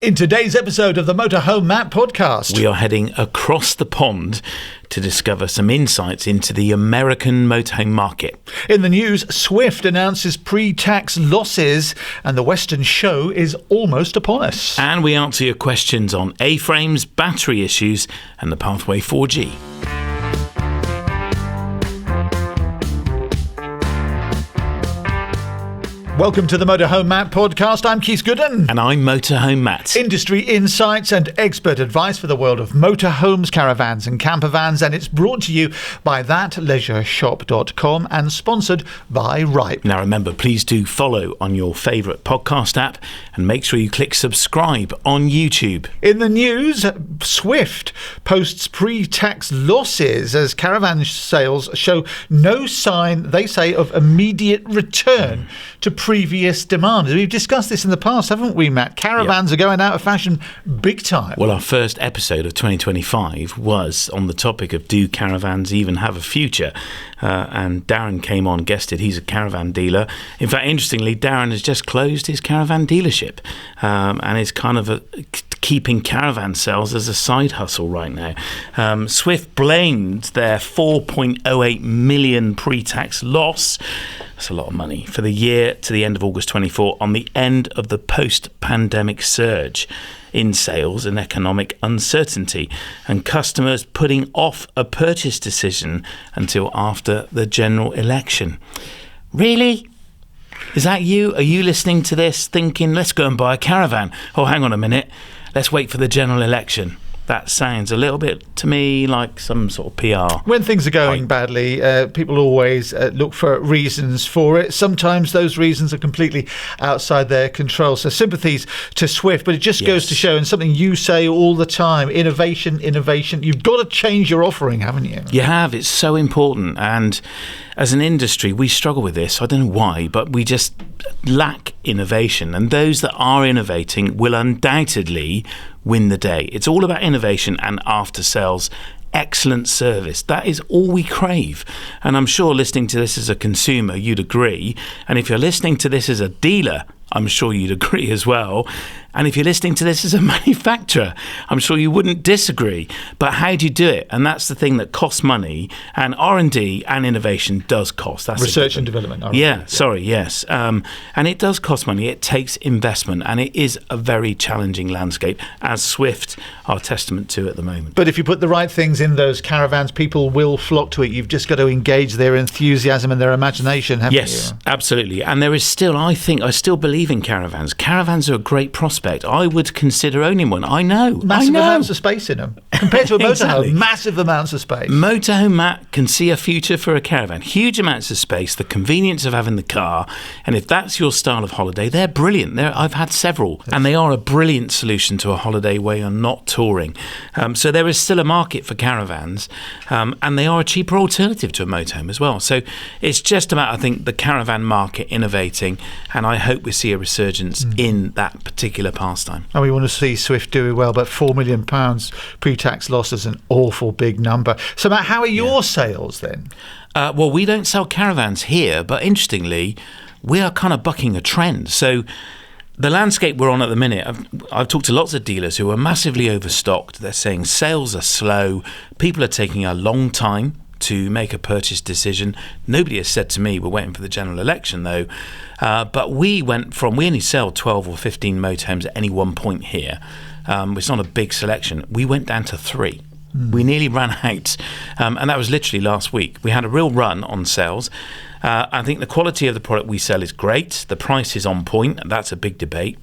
In today's episode of the Motorhome Matt podcast, we are heading across the pond to discover some insights into the American motorhome market. In the news, Swift announces pre-tax losses and the Western show is almost upon us. And we answer your questions on A-frames, battery issues and the pathway 4G. Welcome to the Motorhome Matt podcast. I'm Keith Gooden. And I'm Motorhome Matt. Industry insights and expert advice for the world of motorhomes, caravans and camper vans. And it's brought to you by thatleisureshop.com and sponsored by Ripe. Now remember, please do follow on your favourite podcast app and make sure you click subscribe on YouTube. In the news, Swift posts pre-tax losses as caravan sales show no sign, they say, of immediate return to previous demand. We've discussed this in the past, haven't we, Matt? Caravans are going out of fashion big time. Well, our first episode of 2025 was on the topic of do caravans even have a future? And Darren came on, guested he's a caravan dealer. In fact, interestingly, Darren has just closed his caravan dealership and is kind of keeping caravan sales as a side hustle right now. Swift blamed their 4.08 million pre-tax loss, that's a lot of money, for the year to the end of August 24 on the end of the post-pandemic surge in sales and economic uncertainty and customers putting off a purchase decision until after the general election. Really? Is that you? Are you listening to this thinking, let's go and buy a caravan? Oh, hang on a minute. Let's wait for the general election. That sounds a little bit to me like some sort of PR. When things are going badly, people always look for reasons for it. Sometimes those reasons are completely outside their control. So sympathies to Swift, but it just goes to show, and something you say all the time, innovation. You've got to change your offering, haven't you? You have. It's so important. And as an industry, we struggle with this. I don't know why, but we just lack innovation. And those that are innovating will undoubtedly win the day. It's all about innovation and after sales excellent service. That is all we crave. And I'm sure listening to this as a consumer, you'd agree. And if you're listening to this as a dealer, I'm sure you'd agree as well. And if you're listening to this as a manufacturer, I'm sure you wouldn't disagree. But how do you do it? And that's the thing that costs money, and R&D and innovation does cost. That's research and development. R&D. Yes. And it does cost money. It takes investment, and it is a very challenging landscape, as Swift are testament to at the moment. But if you put the right things in those caravans, people will flock to it. You've just got to engage their enthusiasm and their imagination, haven't you? Yes, absolutely. And there is still, I still believe in caravans. Caravans are a great prospect. I would consider owning one. I know. Massive amounts of space in them. Compared to a motorhome, Exactly. massive amounts of space. Motorhome Matt can see a future for a caravan. Huge amounts of space, the convenience of having the car. And if that's your style of holiday, they're brilliant. I've had several. And they are a brilliant solution to a holiday where you're not touring. So there is still a market for caravans. And they are a cheaper alternative to a motorhome as well. So it's just about, I think, the caravan market innovating. And I hope we see a resurgence in that particular pastime. And we want to see Swift doing well, but £4 million pre-tax loss is an awful big number. So Matt, how are your sales then? Well, we don't sell caravans here, but interestingly, we are kind of bucking a trend. So the landscape we're on at the minute, I've talked to lots of dealers who are massively overstocked. They're saying sales are slow. People are taking a long time to make a purchase decision. Nobody has said to me, we're waiting for the general election though. But we only sell 12 or 15 motorhomes at any one point here. It's not a big selection. We went down to 3. We nearly ran out. And that was literally last week. We had a real run on sales. I think the quality of the product we sell is great. The price is on point. That's a big debate.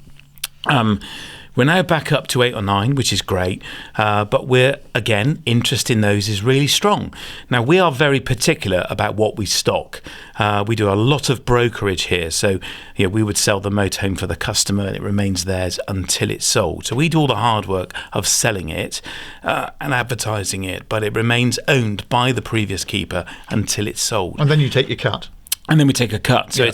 We're now back up to 8 or 9, which is great, but we're, again, interest in those is really strong. Now, we are very particular about what we stock. We do a lot of brokerage here, so we would sell the motorhome for the customer and it remains theirs until it's sold. So we do all the hard work of selling it and advertising it, but it remains owned by the previous keeper until it's sold. And then you take your cut. And then we take a cut. So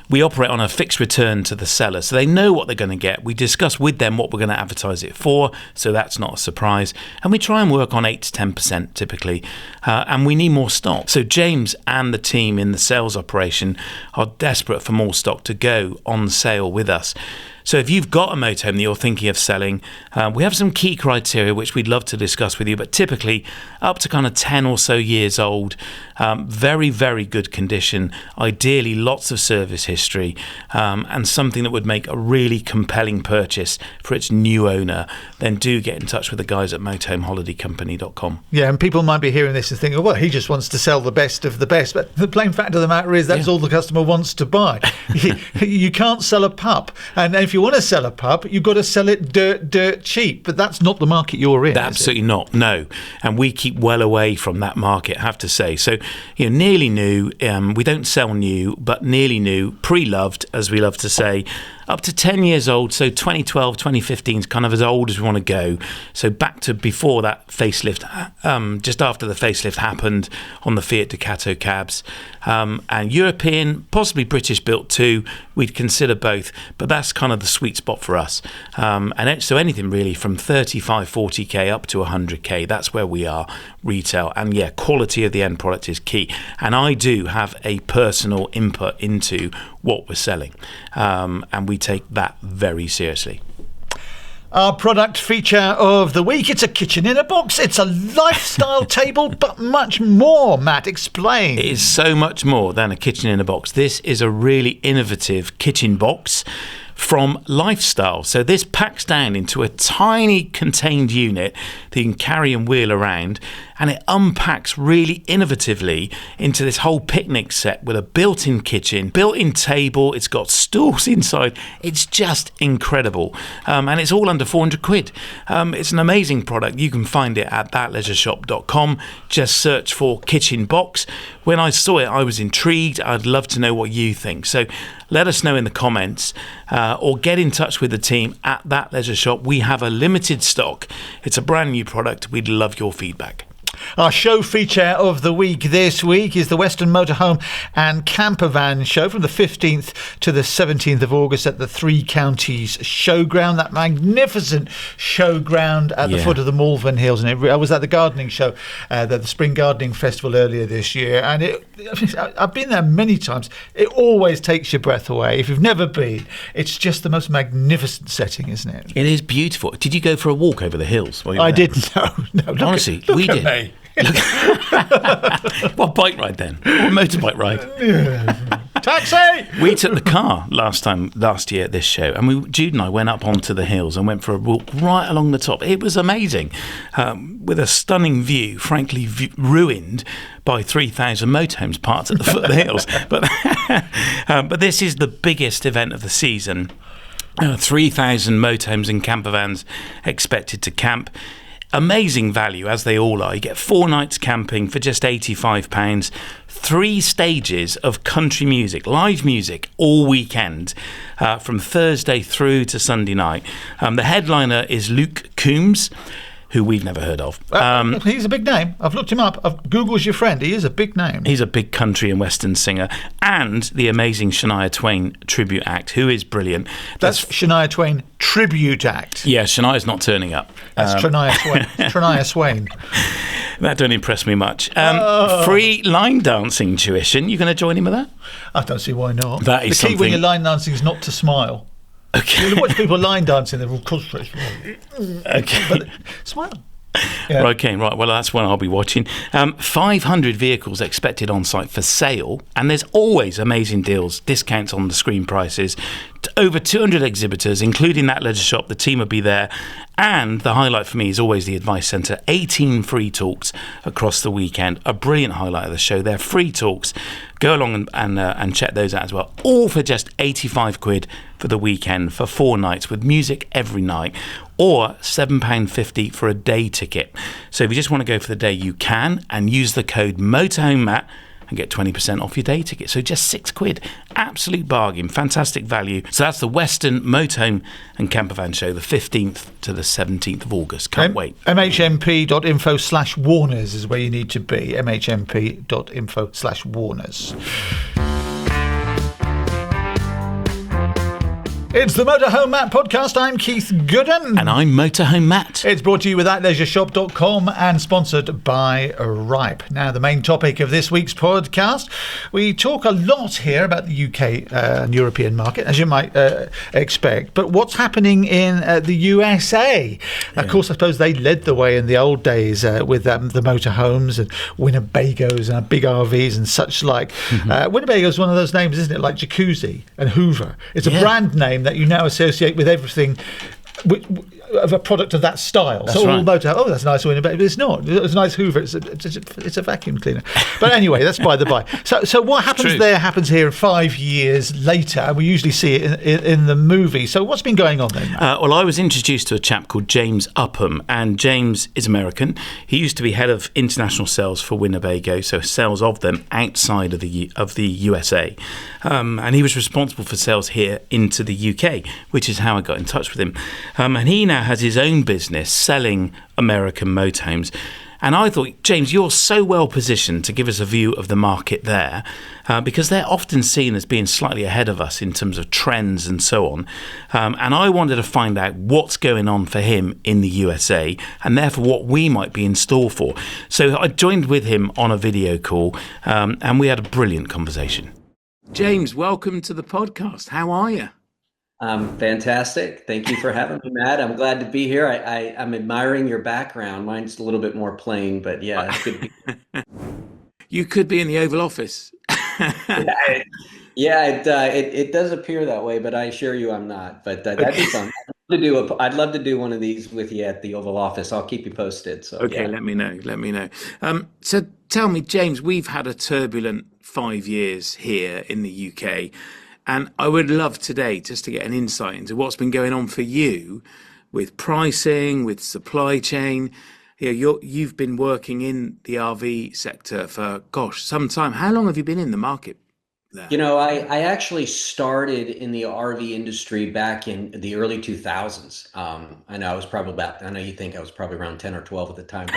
we operate on a fixed return to the seller, so they know what they're going to get. We discuss with them what we're going to advertise it for, so that's not a surprise. And we try and work on 8 to 10% typically, and we need more stock. So James and the team in the sales operation are desperate for more stock to go on sale with us. So if you've got a motorhome that you're thinking of selling, we have some key criteria which we'd love to discuss with you, but typically up to kind of 10 or so years old, very, very good condition, ideally lots of service history, and something that would make a really compelling purchase for its new owner, then do get in touch with the guys at motorhomeholidaycompany.com. Yeah, and people might be hearing this and thinking, well, he just wants to sell the best of the best. But the plain fact of the matter is that's all the customer wants to buy. You can't sell a pup. And if you want to sell a pup, you've got to sell it dirt cheap. But that's not the market you're in. Absolutely not, no. And we keep well away from that market, I have to say. So, nearly new. We don't sell new, but nearly new, pre-loved, as we love to say. Up to 10 years old, so 2012, 2015 is kind of as old as we want to go. So back to before that facelift, just after the facelift happened on the Fiat Ducato cabs. And European, possibly British built too. We'd consider both, but that's kind of the sweet spot for us. So anything really from 35, 40k up to 100k, that's where we are retail. And yeah, quality of the end product is key. And I do have a personal input into what we're selling. And we take that very seriously. Our product feature of the week, it's a kitchen in a box. It's a lifestyle table, but much more. Matt, explain. It is so much more than a kitchen in a box. This is a really innovative kitchen box from Lifestyle. So this packs down into a tiny contained unit that you can carry and wheel around, and it unpacks really innovatively into this whole picnic set with a built-in kitchen, built-in table. It's got stools inside. It's just incredible, and it's all under 400 quid. It's an amazing product. You can find it at thatleisureshop.com. Just search for kitchen box. When I saw it, I was intrigued. I'd love to know what you think. So let us know in the comments, or get in touch with the team at That Leisure Shop. We have a limited stock. It's a brand new product. We'd love your feedback. Our show feature of the week this week is the Western Motorhome and Camper Van show from the 15th to the 17th of August at the Three Counties Showground, that magnificent showground at the foot of the Malvern Hills. And I was at the gardening show, the Spring Gardening Festival earlier this year, and I've been there many times. It always takes your breath away. If you've never been, it's just the most magnificent setting, isn't it? It is beautiful. Did you go for a walk over the hills? I didn't. No. Honestly, we did. Me. Well, bike ride then, or motorbike ride. Taxi! We took the car last year at this show, and Jude and I went up onto the hills and went for a walk right along the top. It was amazing, with a stunning view, frankly ruined by 3,000 motorhomes parked at the foot of the hills. But this is the biggest event of the season. 3,000 motorhomes and camper vans expected to camp. Amazing value, as they all are. You get 4 nights camping for just £85. 3 stages of country music, live music, all weekend, from Thursday through to Sunday night. The headliner is Luke Combs, who we've never heard of. He's a big name. I've looked him up. Google's your friend. He is a big name. He's a big country and western singer. And the amazing Shania Twain tribute act, who is brilliant. That's Shania Twain tribute act. Yeah, Shania's not turning up. That's Shania Swain. That don't impress me much. Free line dancing tuition. You going to join him with that? I don't see why not. That is the key when you're line dancing is not to smile. Okay. You watch people line dancing, they're all concentrated. Okay. But smile. Yeah. Okay, right. Well, that's one I'll be watching. 500 vehicles expected on site for sale, and there's always amazing deals, discounts on the screen prices. Over 200 exhibitors, including That Leisure Shop. The team will be there. And the highlight for me is always the Advice Centre. 18 free talks across the weekend. A brilliant highlight of the show. They're free talks. Go along and check those out as well. All for just 85 quid for the weekend for 4 nights with music every night, or £7.50 for a day ticket. So if you just want to go for the day, you can, and use the code Motorhome Matt and get 20% off your day ticket. So just 6 quid. Absolute bargain. Fantastic value. So that's the Western Motorhome and Camper Van show, the 15th to the 17th of August. Can't wait. mhmp.info/Warners is where you need to be. mhmp.info/Warners. It's the Motorhome Matt podcast. I'm Keith Gooden. And I'm Motorhome Matt. It's brought to you with thatleisureshop.com and sponsored by Ripe. Now, the main topic of this week's podcast, we talk a lot here about the UK and European market, as you might expect. But what's happening in the USA? Yeah. Of course, I suppose they led the way in the old days with the motorhomes and Winnebagos and big RVs and such like. Winnebago is one of those names, isn't it? Like Jacuzzi and Hoover. It's a brand name that you now associate with everything of a product of that style. That's so right. all motor, oh, that's a nice Winnebago, but it's not. It's a nice Hoover. It's a vacuum cleaner. But anyway, that's by the by. So what happens there happens here 5 years later, and we usually see it in the movie. So what's been going on then? Well, I was introduced to a chap called James Upham, and James is American. He used to be head of international sales for Winnebago, so sales of them outside of the USA, and he was responsible for sales here into the UK, which is how I got in touch with him. And he now has his own business selling American motorhomes. And I thought, James, you're so well positioned to give us a view of the market there, because they're often seen as being slightly ahead of us in terms of trends and so on. And I wanted to find out what's going on for him in the USA and therefore what we might be in store for. So I joined with him on a video call, and we had a brilliant conversation. James, welcome to the podcast. How are you? Fantastic. Thank you for having me, Matt. I'm glad to be here. I'm admiring your background. Mine's a little bit more plain, but yeah, it's good. You could be in the Oval Office. It does appear that way, but I assure you I'm not. But that'd be fun. I'd love to do one of these with you at the Oval Office. I'll keep you posted. So okay, yeah. Let me know. So tell me, James, we've had a turbulent 5 years here in the UK. And I would love today just to get an insight into what's been going on for you with pricing, with supply chain. You've been working in the RV sector for, some time. How long have you been in the market there? I actually started in the RV industry back in the early 2000s. I know you think I was probably around 10 or 12 at the time,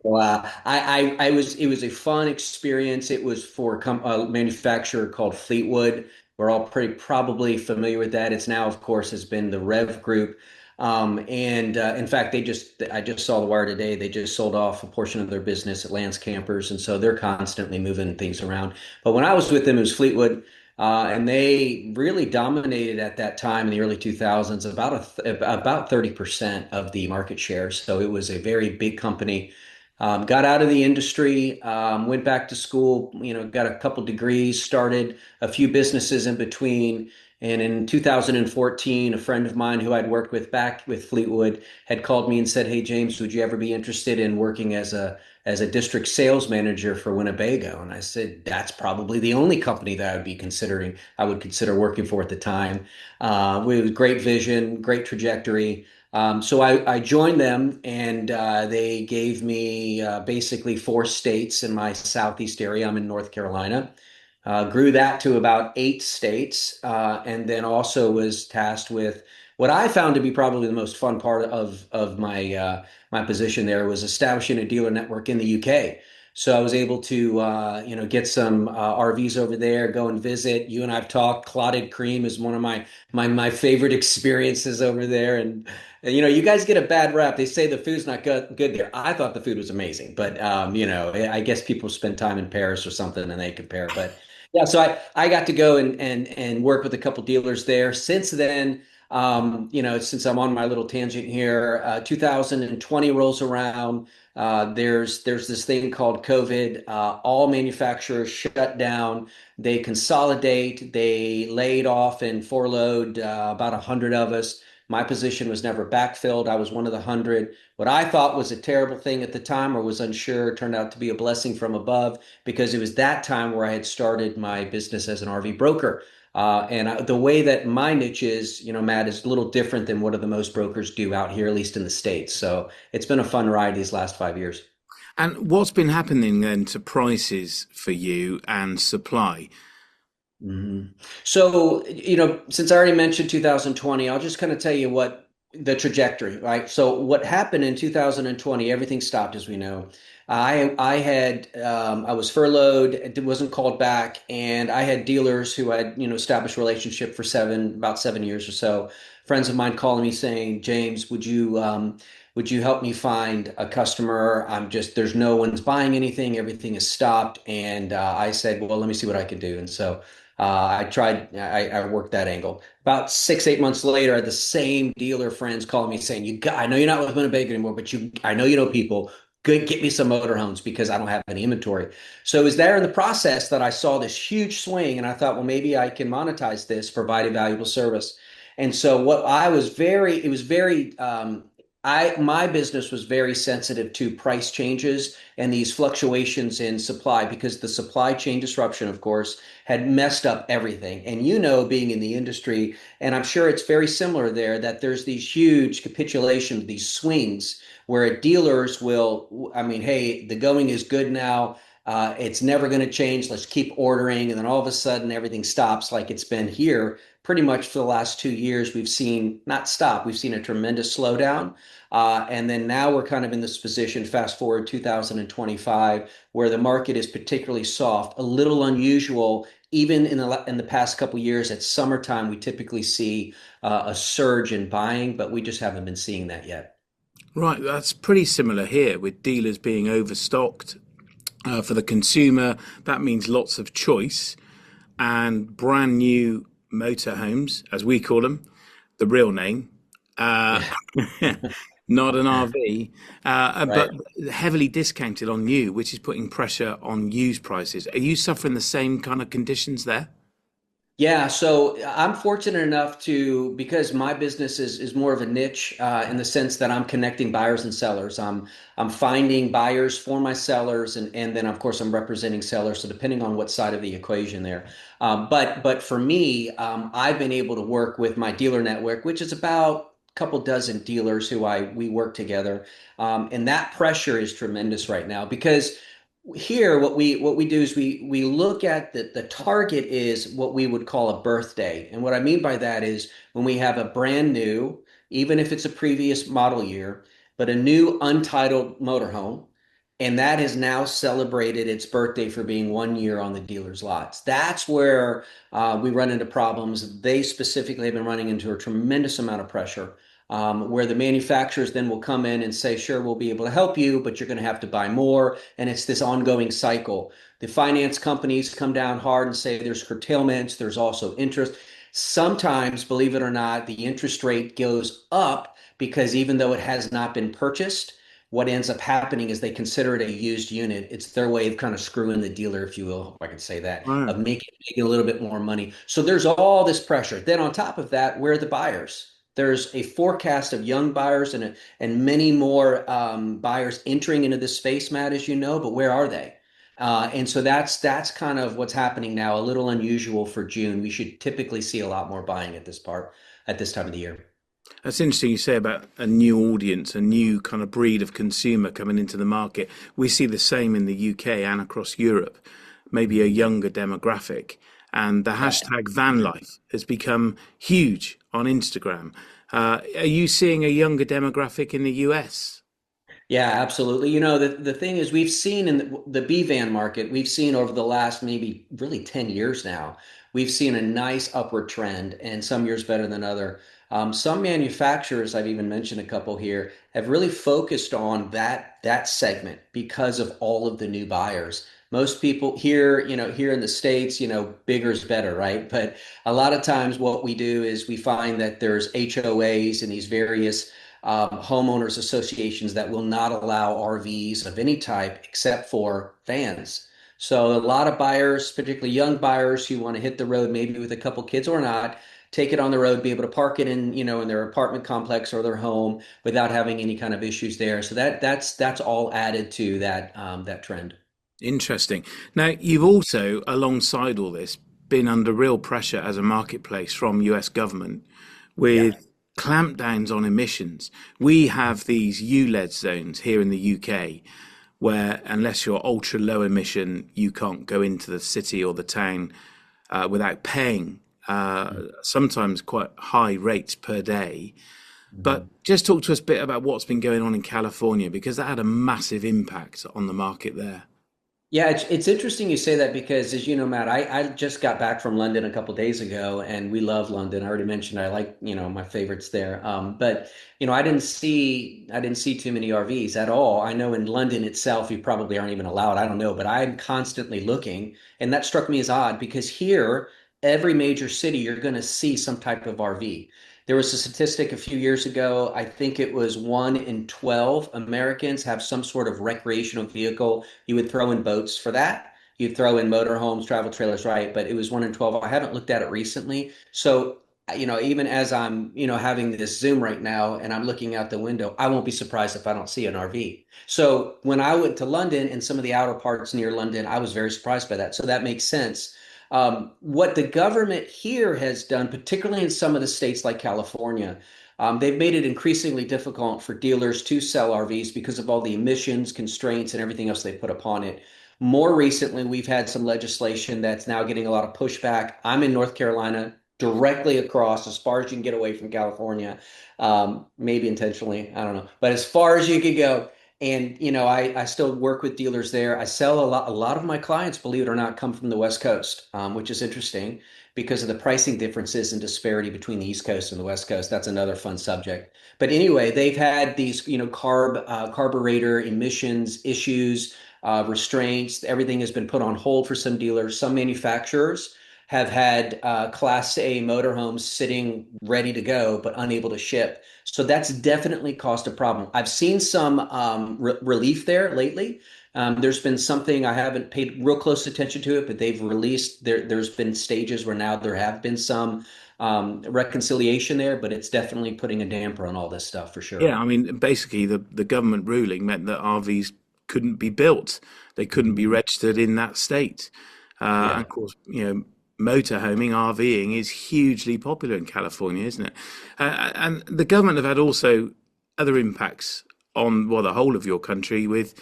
but it was a fun experience. It was for a manufacturer called Fleetwood. We're all pretty probably familiar with that. It's now, of course, has been the Rev Group. In fact, I just saw the wire today. They just sold off a portion of their business at Lance Campers. And so they're constantly moving things around. But when I was with them, it was Fleetwood. And they really dominated at that time in the early 2000s, about 30% of the market share. So it was a very big company. Got out of the industry, went back to school, got a couple degrees, started a few businesses in between. And in 2014, a friend of mine who I'd worked with back with Fleetwood had called me and said, "Hey, James, would you ever be interested in working as a district sales manager for Winnebago?" And I said, "That's probably the only company that I would consider working for at the time." With great vision, great trajectory. So I joined them, and they gave me basically 4 states in my southeast area. I'm in North Carolina. Grew that to about 8 states, and then also was tasked with what I found to be probably the most fun part of my position there was establishing a dealer network in the UK. So I was able to get some RVs over there, go and visit. You and I've talked. Clotted cream is one of my favorite experiences over there, and you guys get a bad rap. They say the food's not good there. I thought the food was amazing, but I guess people spend time in Paris or something and they compare. But yeah, so I got to go and work with a couple dealers there. Since then, since I'm on my little tangent here, 2020 rolls around. There's this thing called COVID. All manufacturers shut down. They consolidate. They laid off and furloughed about 100 of us. My position was never backfilled. I was one of the 100. What I thought was a terrible thing at the time or was unsure turned out to be a blessing from above, because it was that time where I had started my business as an RV broker. The way that my niche is, Matt, is a little different than what the most brokers do out here, at least in the States. So it's been a fun ride these last 5 years. And what's been happening then to prices for you and supply? Mm-hmm. So, since I already mentioned 2020, I'll just kind of tell you what the trajectory, right? So what happened in 2020, everything stopped, as we know. I was furloughed, it wasn't called back, and I had dealers who had, established relationship for about 7 years or so. Friends of mine calling me saying, James, would you help me find a customer? There's no one's buying anything, everything is stopped. And I said, well, let me see what I can do. And so I worked that angle. About 6, 8 months later, I had the same dealer friends calling me saying, I know you're not with Winnebago anymore, but I know you know people. Good, get me some motorhomes because I don't have any inventory. So it was there in the process that I saw this huge swing, and I thought, well, maybe I can monetize this, provide a valuable service. And so what I was very, it was very, my business was very sensitive to price changes and these fluctuations in supply because the supply chain disruption, of course, had messed up everything. And being in the industry, and I'm sure it's very similar there, that there's these huge capitulations, these swings where dealers will, I mean, hey, the going is good now. It's never going to change. Let's keep ordering. And then all of a sudden, everything stops like it's been here pretty much for the last 2 years. We've seen not stop, we've seen a tremendous slowdown. And then now we're kind of in this position, fast forward 2025, where the market is particularly soft, a little unusual. Even in the past couple of years, at summertime, we typically see a surge in buying, but we just haven't been seeing that yet. Right, that's pretty similar here with dealers being overstocked. For the consumer, that means lots of choice and brand new motorhomes, as we call them, the real name, uh, Yeah, not an RV, but right. heavily discounted on new, which is putting pressure on used prices. Are you suffering the same kind of conditions there? Yeah, so I'm fortunate enough because my business is more of a niche in the sense that I'm connecting buyers and sellers. I'm finding buyers for my sellers, and then of course I'm representing sellers. So depending on what side of the equation there, but for me, I've been able to work with my dealer network, which is about a couple dozen dealers who we work together, and that pressure is tremendous right now because here what we do is we look at the target is what we would call a birthday. And what I mean by that is when we have a brand new, even if it's a previous model year, but a new untitled motorhome, and that has now celebrated its birthday for being 1 year on the dealer's lots. That's where we run into problems. They specifically have been running into a tremendous amount of pressure, where the manufacturers then will come in and say, sure, we'll be able to help you, but you're going to have to buy more. And it's this ongoing cycle. The finance companies come down hard and say there's curtailments, there's also interest. Sometimes, believe it or not, the interest rate goes up because even though it has not been purchased, what ends up happening is they consider it a used unit. It's their way of kind of screwing the dealer, if you will, if I could say that, Right. of making a little bit more money. So there's all this pressure. Then on top of that, where are the buyers? There's a forecast of young buyers and many more buyers entering into this space, Matt, as you know, but where are they? And so that's kind of what's happening now. A little unusual for June. We should typically see a lot more buying at this time of the year. That's interesting you say about a new audience, a new kind of breed of consumer coming into the market. We see the same in the UK and across Europe, maybe a younger demographic. And the Yeah. hashtag vanlife has become huge on Instagram. Are you seeing a younger demographic in the US? Yeah, absolutely. The thing is, we've seen in the B van market, we've seen over the last maybe really 10 years now, we've seen a nice upward trend, and some years better than other. Some manufacturers, I've even mentioned a couple here, have really focused on that segment because of all of the new buyers. Most people here, here in the States, bigger is better, right? But a lot of times what we do is we find that there's HOAs and these various homeowners associations that will not allow RVs of any type except for vans. So a lot of buyers, particularly young buyers who want to hit the road maybe with a couple kids or not, take it on the road, be able to park it in their apartment complex or their home without having any kind of issues there. So that's all added to that trend. Interesting. Now, you've also, alongside all this, been under real pressure as a marketplace from US government Yeah. with clampdowns on emissions. We have these ULEZ zones here in the UK where, unless you're ultra low emission, you can't go into the city or the town without paying sometimes quite high rates per day. But Mhm. just talk to us a bit about what's been going on in California because that had a massive impact on the market there. Yeah, it's interesting you say that because, as you know, Matt, I just got back from London a couple days ago, and we love London. I already mentioned I like, my favorites there. But I didn't see too many RVs at all. I know in London itself, you probably aren't even allowed. I don't know, but I'm constantly looking, and that struck me as odd because here, every major city, you're going to see some type of RV. There was a statistic a few years ago. I think it was 1 in 12 Americans have some sort of recreational vehicle. You would throw in boats for that. You'd throw in motorhomes, travel trailers, right? But it was 1 in 12. I haven't looked at it recently. So, even as I'm, having this Zoom right now and I'm looking out the window, I won't be surprised if I don't see an RV. So when I went to London and some of the outer parts near London, I was very surprised by that. So that makes sense. What the government here has done, particularly in some of the states like California, they've made it increasingly difficult for dealers to sell RVs because of all the emissions constraints and everything else they put upon it. More recently, we've had some legislation that's now getting a lot of pushback. I'm in North Carolina, directly across, as far as you can get away from California, maybe intentionally, I don't know, but as far as you could go. And I still work with dealers there. I sell a lot. A lot of my clients, believe it or not, come from the West Coast, which is interesting because of the pricing differences and disparity between the East Coast and the West Coast. That's another fun subject. But anyway, they've had these, carburetor emissions issues, restraints. Everything has been put on hold for some dealers. Some manufacturers have had Class A motorhomes sitting ready to go, but unable to ship. So that's definitely caused a problem. I've seen some relief there lately. There's been something I haven't paid real close attention to it, but they've released There's been stages where now there have been some reconciliation there, but it's definitely putting a damper on all this stuff for sure. Yeah, I mean, basically, the government ruling meant that RVs couldn't be built, they couldn't be Mhm. registered in that state. And Yeah. of course, motorhoming, RVing is hugely popular in California, isn't it? And the government have had also other impacts on, well, the whole of your country with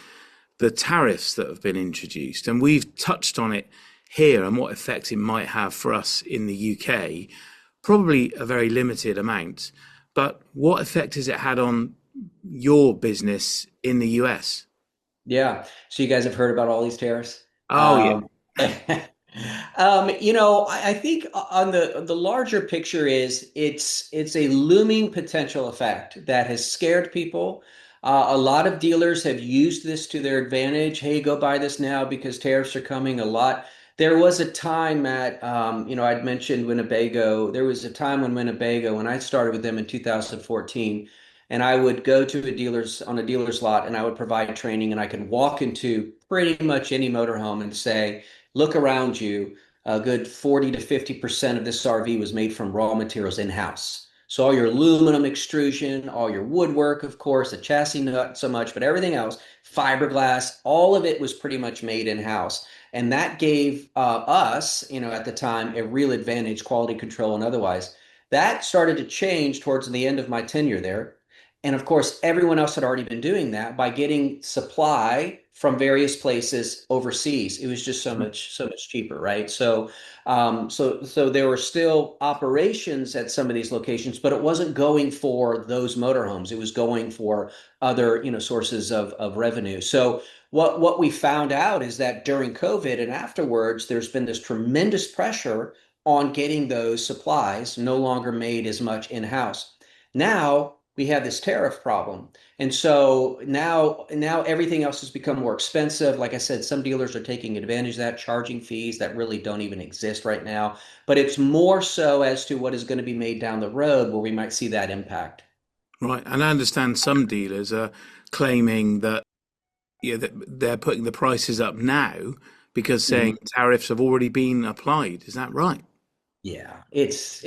the tariffs that have been introduced. And we've touched on it here and what effect it might have for us in the UK, probably a very limited amount. But what effect has it had on your business in the US? Yeah. So you guys have heard about all these tariffs? Oh, yeah. Um, I think on the larger picture is it's a looming potential effect that has scared people. A lot of dealers have used this to their advantage. Hey, go buy this now because tariffs are coming a lot. There was a time, Matt, I'd mentioned Winnebago. There was a time when Winnebago, when I started with them in 2014, and I would go to a dealer's lot and I would provide training and I could walk into pretty much any motorhome and say, look around you. A good 40 to 50% of this RV was made from raw materials in-house. So all your aluminum extrusion, all your woodwork, of course, the chassis not so much, but everything else, fiberglass, all of it was pretty much made in-house. And that gave us, at the time, a real advantage, quality control and otherwise. That started to change towards the end of my tenure there. And of course, everyone else had already been doing that by getting supply from various places overseas. It was just so much cheaper, right? So there were still operations at some of these locations, but it wasn't going for those motorhomes. It was going for other, sources of revenue. So what we found out is that during COVID and afterwards, there's been this tremendous pressure on getting those supplies no longer made as much in-house. Now we have this tariff problem. And so now everything else has become more expensive. Like I said, some dealers are taking advantage of that, charging fees that really don't even exist right now. But it's more so as to what is going to be made down the road where we might see that impact. Right. And I understand some dealers are claiming that, that they're putting the prices up now because saying Mhm. tariffs have already been applied. Is that right? Yeah, it's.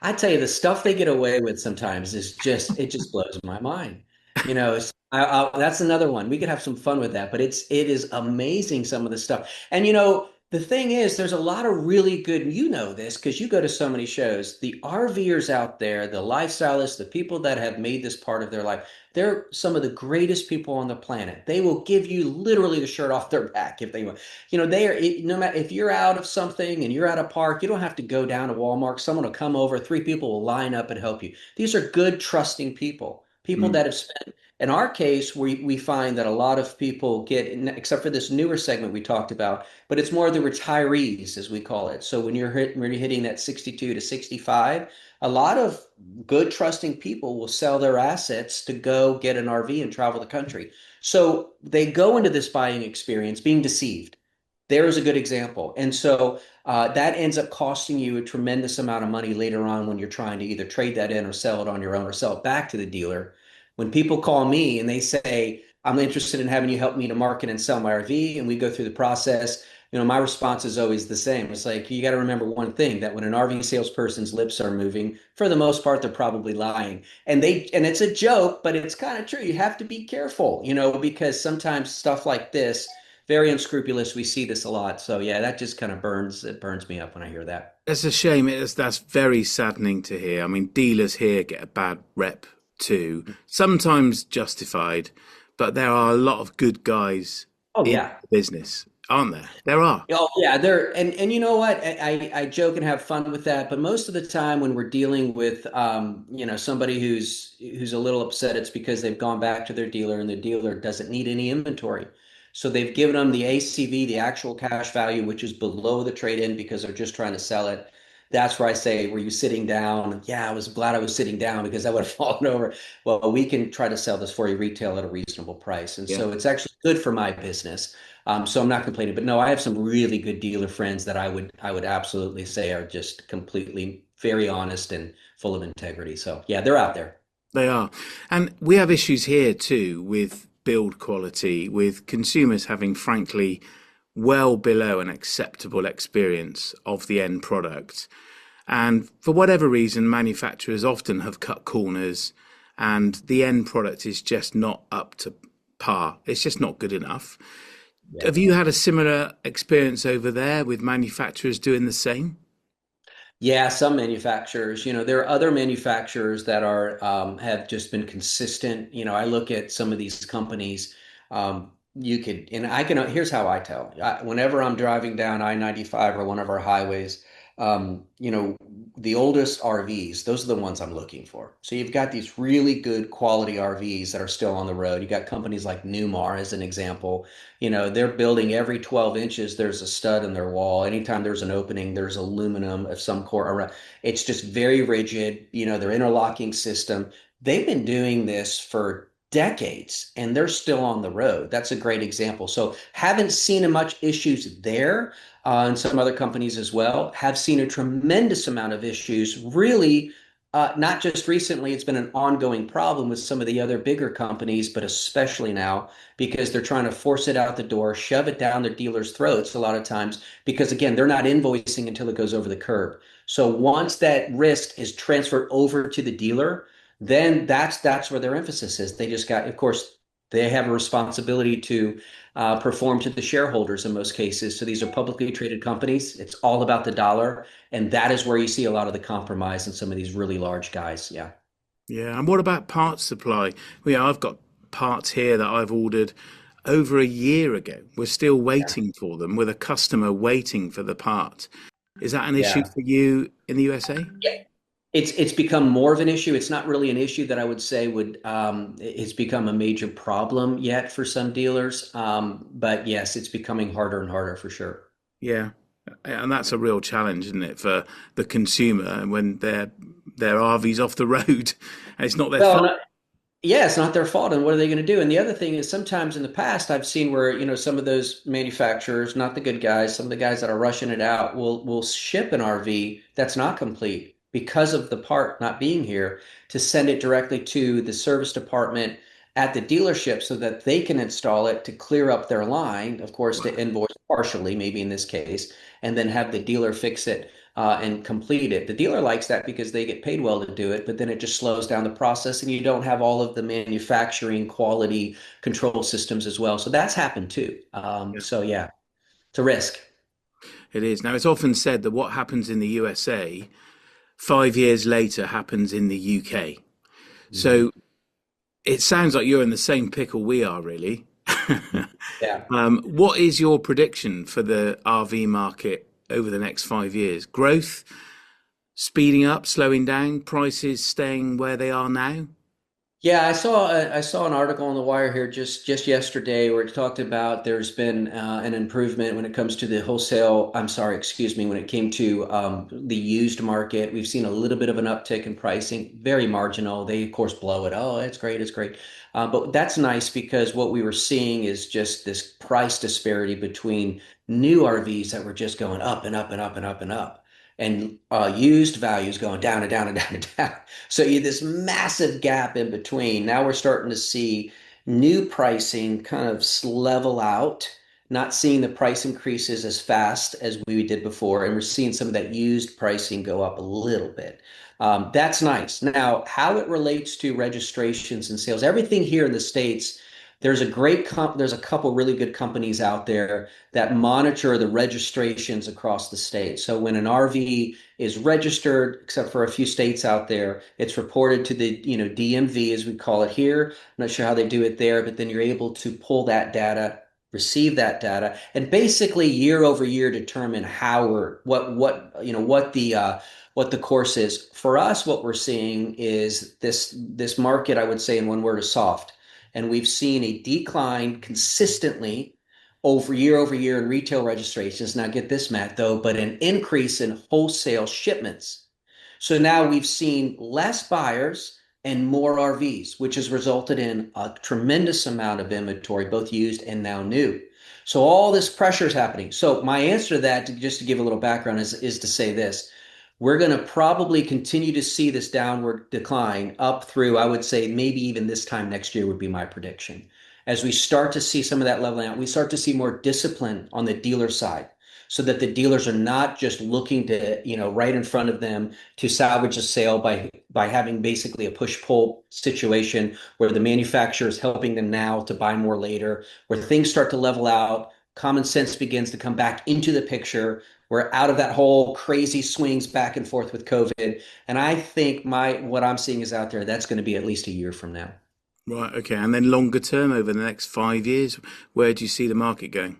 I tell you, the stuff they get away with sometimes it just blows my mind. That's another one. We could have some fun with that, but it is amazing some of the stuff. And The thing is, there's a lot of really good, you know this because you go to so many shows. The RVers out there, the lifestylists, the people that have made this part of their life, they're some of the greatest people on the planet. They will give you literally the shirt off their back if they want. You know, they are, no matter if you're out of something and you're at a park, you don't have to go down to Walmart. Someone will come over, three people will line up and help you. These are good, trusting people, people Mm. that have spent in our case, we find that a lot of people get, except for this newer segment we talked about, but it's more the retirees, as we call it. So when you're hitting that 62 to 65, a lot of good, trusting people will sell their assets to go get an RV and travel the country. So they go into this buying experience being deceived. There's a good example. And so that ends up costing you a tremendous amount of money later on when you're trying to either trade that in or sell it on your own or sell it back to the dealer. When people call me and they say, I'm interested in having you help me to market and sell my RV, and we go through the process, my response is always the same. It's like, you got to remember one thing that when an RV salesperson's lips are moving, for the most part, they're probably lying. And it's a joke, but it's kind of true. You have to be careful, because sometimes stuff like this, very unscrupulous, we see this a lot. So yeah, that just kind of burns me up when I hear that. It's a shame. That's very saddening to hear. I mean, dealers here get a bad rep too, sometimes justified, but there are a lot of good guys Oh in yeah. the business, aren't there? There are. Oh yeah, there and you know what? I joke and have fun with that, but most of the time when we're dealing with somebody who's a little upset, it's because they've gone back to their dealer and the dealer doesn't need any inventory. So they've given them the ACV, the actual cash value, which is below the trade-in because they're just trying to sell it. That's where I say, were you sitting down? Yeah, I was glad I was sitting down because I would have fallen over. Well, we can try to sell this for you retail at a reasonable price. And Yeah, so it's actually good for my business. So I'm not complaining, but no, I have some really good dealer friends that I would absolutely say are just completely very honest and full of integrity. So yeah, they're out there. they are. And we have issues here too with build quality, with consumers having, frankly, well below an acceptable experience of the end product. And for whatever reason, manufacturers often have cut corners and the end product is just not up to par. It's just not good enough. Yeah. Have you had a similar experience over there with manufacturers doing the same? Yeah, some manufacturers, there are other manufacturers that are have just been consistent. I look at some of these companies. You could, and I can. Here's how I tell. Whenever I'm driving down I-95 or one of our highways, the oldest RVs, those are the ones I'm looking for. So you've got these really good quality RVs that are still on the road. You got companies like Newmar as an example. They're building every 12 inches, there's a stud in their wall. Anytime there's an opening, there's aluminum of some core around. It's just very rigid, their interlocking system. They've been doing this for decades and they're still on the road. That's a great example. So haven't seen much issues there. And some other companies as well have seen a tremendous amount of issues, really, not just recently, it's been an ongoing problem with some of the other bigger companies, but especially now because they're trying to force it out the door, shove it down their dealers' throats a lot of times, because again, they're not invoicing until it goes over the curb. So once that risk is transferred over to the dealer, then that's where their emphasis is. They just got, of course, they have a responsibility to perform to the shareholders in most cases. So these are publicly traded companies. It's all about the dollar. And that is where you see a lot of the compromise in some of these really large guys. Yeah. Yeah, and what about parts supply? Well, yeah, I've got parts here that I've ordered over a year ago. We're still Yeah. waiting for them with a customer waiting for the part. Is that an issue Yeah. for you in the USA? Yeah. It's become more of an issue. It's not really an issue that I would say would it's become a major problem yet for some dealers. But yes, it's becoming harder and harder for sure. Yeah, and that's a real challenge, isn't it, for the consumer when their RV's off the road and it's not their Well, fault. yeah, it's not their fault. And what are they going to do? And the other thing is sometimes in the past I've seen where, some of those manufacturers, not the good guys, some of the guys that are rushing it out will ship an RV that's not complete because of the part not being here to send it directly to the service department at the dealership so that they can install it to clear up their line, of course, to invoice partially, maybe in this case, and then have the dealer fix it and complete it. The dealer likes that because they get paid well to do it, but then it just slows down the process and you don't have all of the manufacturing quality control systems as well. So that's happened too. Yeah. So yeah, it's a risk. It is. Now, it's often said that what happens in the USA 5 years later happens in the UK. Mhm. So it sounds like you're in the same pickle we are, really. Yeah. What is your prediction for the RV market over the next 5 years? Growth, speeding up, slowing down, prices staying where they are now? Yeah, I saw an article on the wire here just yesterday where it talked about there's been an improvement when it comes to the wholesale. I'm sorry, excuse me, when it came to the used market. We've seen a little bit of an uptick in pricing, very marginal. They of course blow it. Oh, it's great, it's great. But that's nice because what we were seeing is just this price disparity between new RVs that were just going up and up and up and up and up, and used values going down and down and down and down. So you this massive gap in between. Now we're starting to see new pricing kind of level out, not seeing the price increases as fast as we did before, and we're seeing some of that used pricing go up a little bit. That's nice. Now, how it relates to registrations and sales, everything here in the States, there's a couple really good companies out there that monitor the registrations across the state. So when an RV is registered, except for a few states out there, it's reported to the, DMV as we call it here. I'm not sure how they do it there, but then you're able to pull that data, receive that data, and basically year over year determine how or what the course is. For us, what we're seeing is this market, I would say in one word, is soft. And we've seen a decline consistently over year in retail registrations. Now, get this, Matt, though, but an increase in wholesale shipments. So now we've seen less buyers and more RVs, which has resulted in a tremendous amount of inventory, both used and now new. So all this pressure is happening. So my answer to that, just to give a little background, is to say this. We're going to probably continue to see this downward decline up through, I would say, maybe even this time next year would be my prediction. As we start to see some of that leveling out, we start to see more discipline on the dealer side so that the dealers are not just looking to, right in front of them to salvage a sale by having basically a push-pull situation where the manufacturer is helping them now to buy more later, where things start to level out, common sense begins to come back into the picture. We're out of that whole crazy swings back and forth with COVID. And I think what I'm seeing is out there, that's going to be at least a year from now. Right, okay. And then longer term, over the next 5 years, where do you see the market going?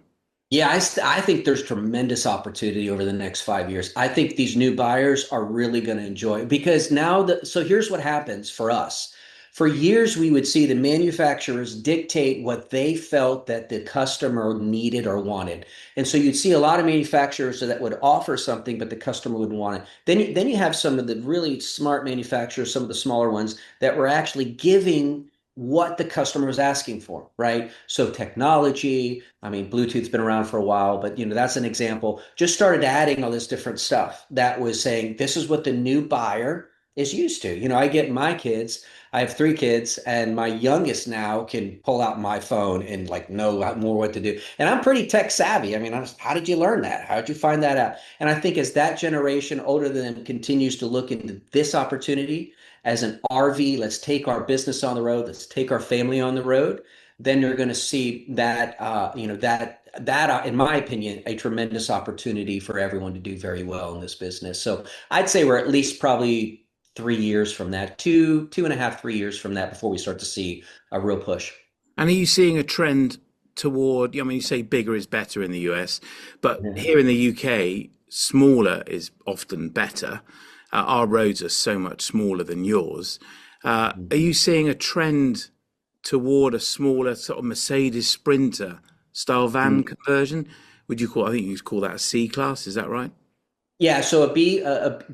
Yeah, I think there's tremendous opportunity over the next 5 years. I think these new buyers are really going to enjoy it because so here's what happens for us. For years, we would see the manufacturers dictate what they felt that the customer needed or wanted. And so you'd see a lot of manufacturers that would offer something, but the customer wouldn't want it. Then you have some of the really smart manufacturers, some of the smaller ones that were actually giving what the customer was asking for, right? So technology, I mean, Bluetooth's been around for a while, but that's an example. Just started adding all this different stuff that was saying this is what the new buyer is used to. I get my kids. I have three kids, and my youngest now can pull out my phone and like know more what to do. And I'm pretty tech savvy. I mean, how did you learn that? How did you find that out? And I think as that generation older than them continues to look into this opportunity as an RV, let's take our business on the road, let's take our family on the road, then you're going to see that, in my opinion, a tremendous opportunity for everyone to do very well in this business. So I'd say we're at least probably 3 years from that, two and a half, 3 years from that before we start to see a real push. And are you seeing a trend toward, I mean, you say bigger is better in the US, but Mhm. here in the UK, smaller is often better. Our roads are so much smaller than yours. Are you seeing a trend toward a smaller sort of Mercedes Sprinter style van conversion? I think you'd call that a C class, is that right? Yeah, so a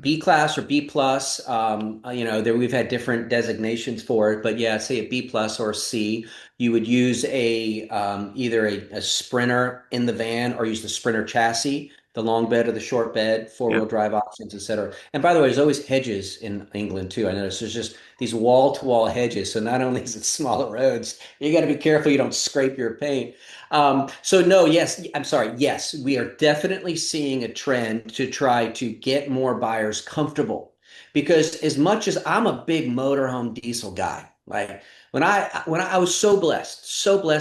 B class or B plus, there we've had different designations for it, but yeah, say a B plus or a C, you would use either a Sprinter in the van or use the Sprinter chassis, the long bed or the short bed, four-wheel Yep. drive options, etc. And by the way, there's always hedges in England too. I notice there's just these wall-to-wall hedges, so not only is it smaller roads, you got to be careful you don't scrape your paint. So no, yes, I'm sorry. Yes, we are definitely seeing a trend to try to get more buyers comfortable because as much as I'm a big motorhome diesel guy, like I was so blessed,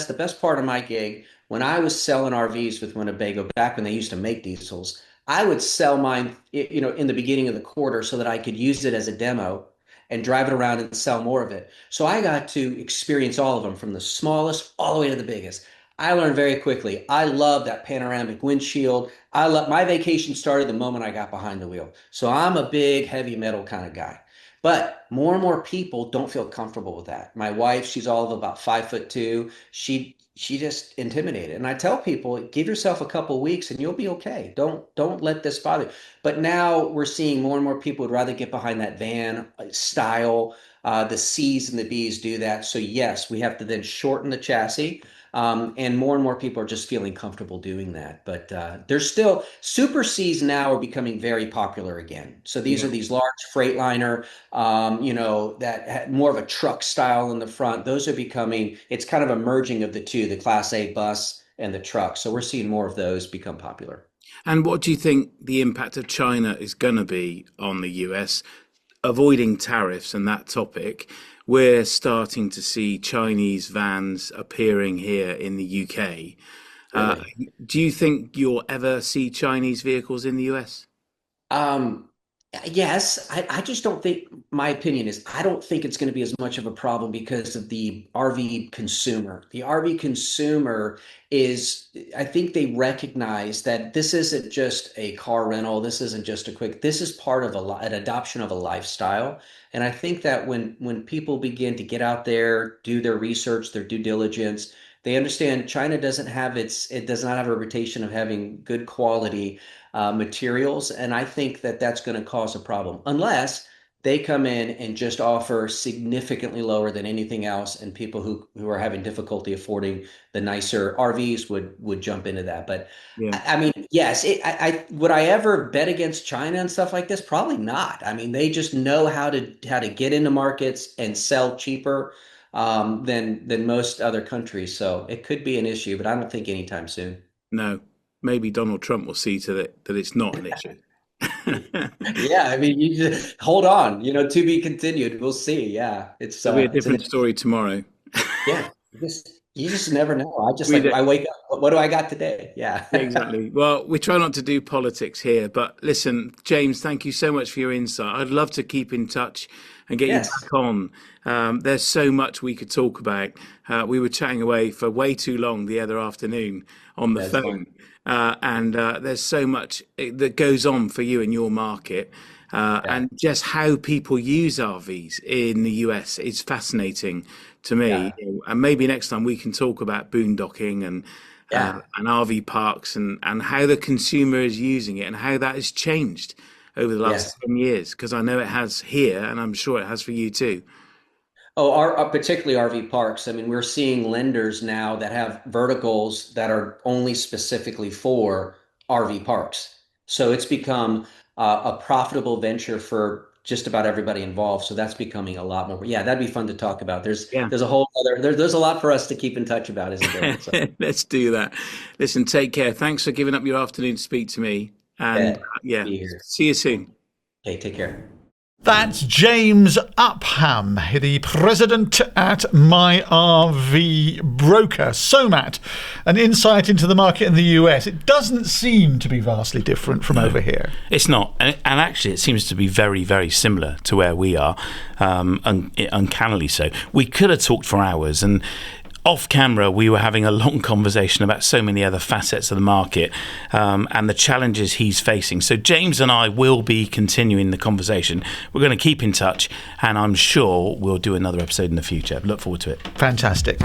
the best part of my gig when I was selling RVs with Winnebago back when they used to make diesels, I would sell mine, in the beginning of the quarter so that I could use it as a demo and drive it around and sell more of it. So I got to experience all of them from the smallest all the way to the biggest. I learned very quickly. I love that panoramic windshield. I love my vacation started the moment I got behind the wheel. So I'm a big heavy metal kind of guy. But more and more people don't feel comfortable with that. My wife, she's all of about 5'2". She just intimidated. And I tell people, give yourself a couple of weeks and you'll be okay. Don't let this bother you. But now we're seeing more and more people would rather get behind that van style. The C's and the B's do that. So yes, we have to then shorten the chassis. And more people are just feeling comfortable doing that. But there's still Super Cs now are becoming very popular again. So these are these large Freightliner, that had more of a truck style in the front. Those are becoming, it's kind of a merging of the two, the Class A bus and the truck. So we're seeing more of those become popular. And what do you think the impact of China is going to be on the US? Avoiding tariffs and that topic, we're starting to see Chinese vans appearing here in the UK. Really? Do you think you'll ever see Chinese vehicles in the US? Um, yes, I just don't think, my opinion is, I don't think it's going to be as much of a problem because of the RV consumer. The RV consumer is, I think they recognize that this isn't just a car rental. This isn't just this is part of an adoption of a lifestyle. And I think that when people begin to get out there, do their research, their due diligence, they understand China it does not have a reputation of having good quality materials. And I think that that's going to cause a problem unless they come in and just offer significantly lower than anything else. And people who are having difficulty affording the nicer RVs would jump into that. But Yeah. I mean, yes, would I ever bet against China and stuff like this? Probably not. I mean, they just know how to get into markets and sell cheaper than most other countries. So it could be an issue, but I don't think anytime soon. No. Maybe Donald Trump will see to that it's not an issue. Yeah, I mean, you just hold on, to be continued. We'll see. Yeah, There'll be a it's an different story tomorrow. yeah. You just never know. We do. I wake up. What do I got today? Yeah. Yeah, exactly. Well, we try not to do politics here, but listen, James, thank you so much for your insight. I'd love to keep in touch and get you Yes, back on. There's so much we could talk about. We were chatting away for way too long the other afternoon on the that's fine. phone. And there's so much that goes on for you in your market. Yeah, And just how people use RVs in the US is fascinating to me. yeah, And maybe next time we can talk about boondocking yeah, and RV parks and how the consumer is using it and how that has changed over the last yes. 10 years. Because I know it has here, and I'm sure it has for you too. Oh, particularly RV parks. I mean, we're seeing lenders now that have verticals that are only specifically for RV parks. So it's become a profitable venture for just about everybody involved. So that's becoming a lot more. Yeah, that'd be fun to talk about. Yeah. There's a whole other there's a lot for us to keep in touch about, isn't there? So Let's do that. Listen, take care. Thanks for giving up your afternoon to speak to me. And yeah, yeah, be here. see you soon. Okay, take care. That's James Upham, the president at My RV Broker. So, Matt, an insight into the market in the US. It doesn't seem to be vastly different from over here. It's not, and actually, it seems to be very, very similar to where we are, uncannily so. We could have talked for hours, and off camera, we were having a long conversation about so many other facets of the market and the challenges he's facing. So James and I will be continuing the conversation. We're going to keep in touch, and I'm sure we'll do another episode in the future. Look forward to it. Fantastic.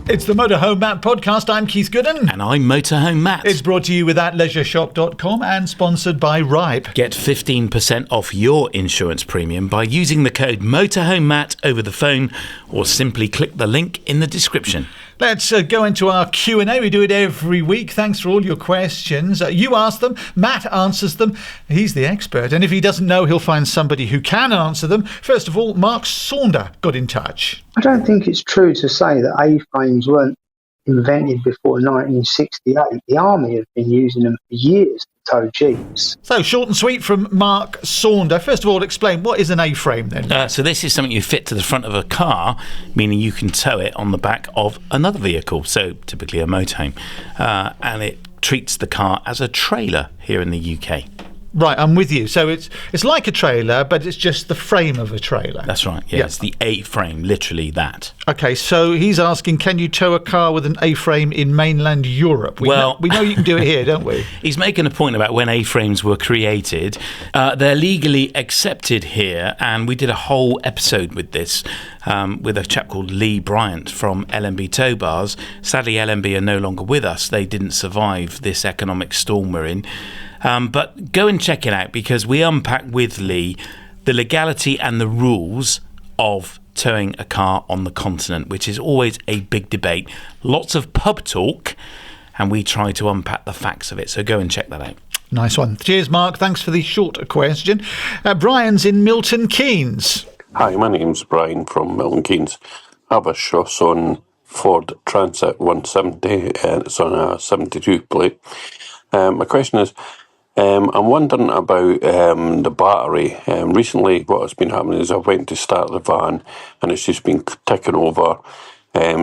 It's the Motorhome Matt podcast. I'm Keith Gooden. And I'm Motorhome Matt. It's brought to you with thatleisureshop.com and sponsored by Ripe. Get 15% off your insurance premium by using the code MotorhomeMatt over the phone, or simply click the link in the description. Let's go into our Q&A. We do it every week. Thanks for all your questions. You ask them, Matt answers them. He's the expert, and if he doesn't know, he'll find somebody who can answer them. First of all, Mark Saunder got in touch. I don't think it's true to say that A-frames weren't invented before 1968. The Army have been using them for years. tow Jeeps. So, short and sweet from Mark Saunder. First of all, explain, what is an A-frame then? So this is something you fit to the front of a car, meaning you can tow it on the back of another vehicle, so typically a motorhome, and it treats the car as a trailer here in the UK. Right, I'm with you. So it's like a trailer, but it's just the frame of a trailer. That's right. Yeah, it's the A-frame, literally that. Okay, so he's asking, can you tow a car with an A-frame in mainland Europe? We know you can do it here, don't we? He's making a point about when A-frames were created. They're legally accepted here, and we did a whole episode with this with a chap called Lee Bryant from LMB Tow Bars. Sadly, LMB are no longer with us. They didn't survive this economic storm we're in. But go and check it out, because we unpack with Lee the legality and the rules of towing a car on the continent, which is always a big debate. Lots of pub talk, and we try to unpack the facts of it. So go and check that out. Nice one. Cheers, Mark. Thanks for the short question. Brian's in Milton Keynes. Hi, my name's Brian from Milton Keynes. I have a Chausson Ford Transit 170, and it's on a 72 plate. My question is, I'm wondering about the battery. Recently, what has been happening is I went to start the van and it's just been ticking over.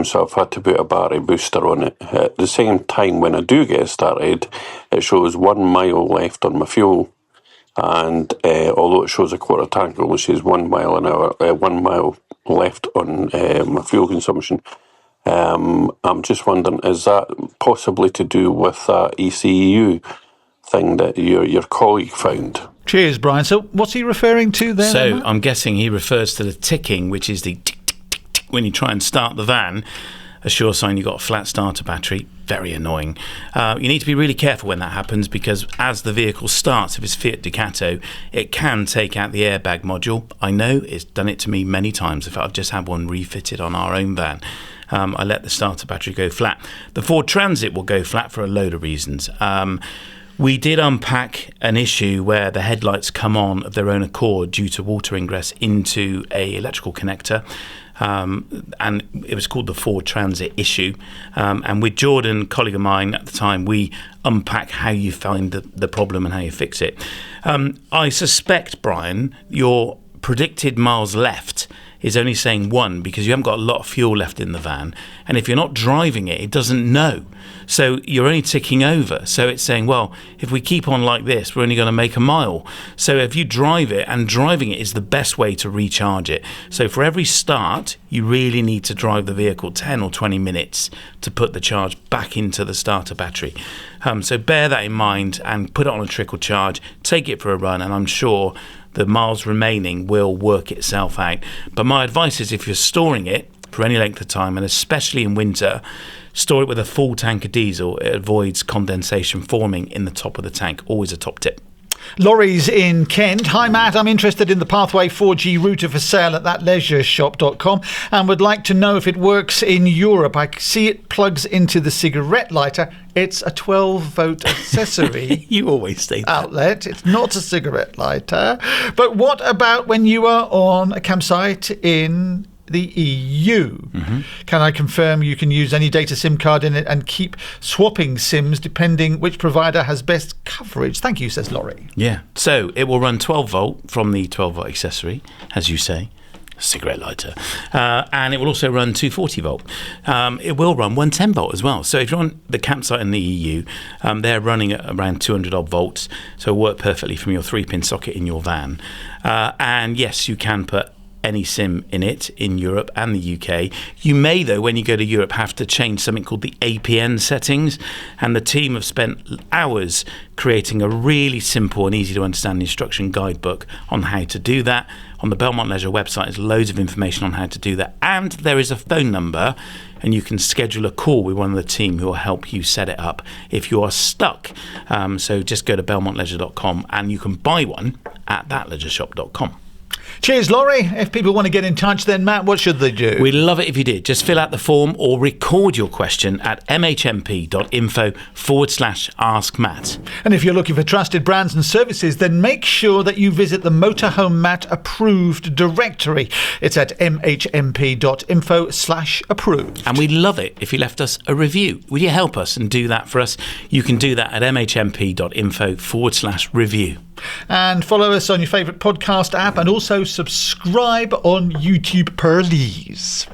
So I've had to put a battery booster on it. At the same time, when I do get started, it shows 1 mile left on my fuel. And although it shows a quarter tank, it only says 1 mile an hour, 1 mile left on my fuel consumption. I'm just wondering, is that possibly to do with that ECU thing that your colleague found? Cheers, Brian. So what's he referring to there? So I'm guessing he refers to the ticking, which is the tick, tick, tick, tick when you try and start the van. A sure sign you've got a flat starter battery. Very annoying. You need to be really careful when that happens, because as the vehicle starts, if it's Fiat Ducato, it can take out the airbag module. I know, it's done it to me many times. In fact, I've just had one refitted on our own van. I let the starter battery go flat. The Ford Transit will go flat for a load of reasons. We did unpack an issue where the headlights come on of their own accord due to water ingress into a electrical connector. And it was called the Ford Transit issue. And with Jordan, colleague of mine at the time, we unpack how you find the problem and how you fix it. I suspect, Brian, your predicted miles left is only saying 1 because you haven't got a lot of fuel left in the van. And if you're not driving it, it doesn't know. So you're only ticking over. So it's saying, well, if we keep on like this, we're only going to make a mile. So if you drive it, and driving it is the best way to recharge it. So for every start, you really need to drive the vehicle 10 or 20 minutes to put the charge back into the starter battery. So bear that in mind and put it on a trickle charge, take it for a run, and I'm sure the miles remaining will work itself out. But my advice is, if you're storing it for any length of time, and especially in winter, store it with a full tank of diesel. It avoids condensation forming in the top of the tank. Always a top tip. Laurie's in Kent. Hi, Matt. I'm interested in the Pathway 4G router for sale at thatleisureshop.com and would like to know if it works in Europe. I see it plugs into the cigarette lighter. It's a 12-volt accessory. You always say that. Outlet. It's not a cigarette lighter. But what about when you are on a campsite in the EU? Mm-hmm. Can I confirm you can use any data SIM card in it and keep swapping SIMs depending which provider has best coverage? Thank you, says Laurie. Yeah. So it will run 12 volt from the 12 volt accessory, as you say, cigarette lighter, and it will also run 240 volt. It will run 110 volt as well. So if you're on the campsite in the EU, they're running at around 200 odd volts, so it'll work perfectly from your 3-pin socket in your van. And yes, you can put any SIM in it in Europe and the UK. You may, though, when you go to Europe, have to change something called the APN settings, and the team have spent hours creating a really simple and easy to understand instruction guidebook on how to do that. On the Belmont Leisure website, there's loads of information on how to do that, and there is a phone number, and you can schedule a call with one of the team who will help you set it up if you are stuck. So just go to belmontleisure.com and you can buy one at thatleisureshop.com. Cheers, Laurie. If people want to get in touch, then, Matt, what should they do? We'd love it if you did. Just fill out the form or record your question at mhmp.info/Ask Matt. And if you're looking for trusted brands and services, then make sure that you visit the Motorhome Matt approved directory. It's at mhmp.info/approved. And we'd love it if you left us a review. Will you help us and do that for us? You can do that at mhmp.info/review. And follow us on your favourite podcast app and also subscribe on YouTube, please.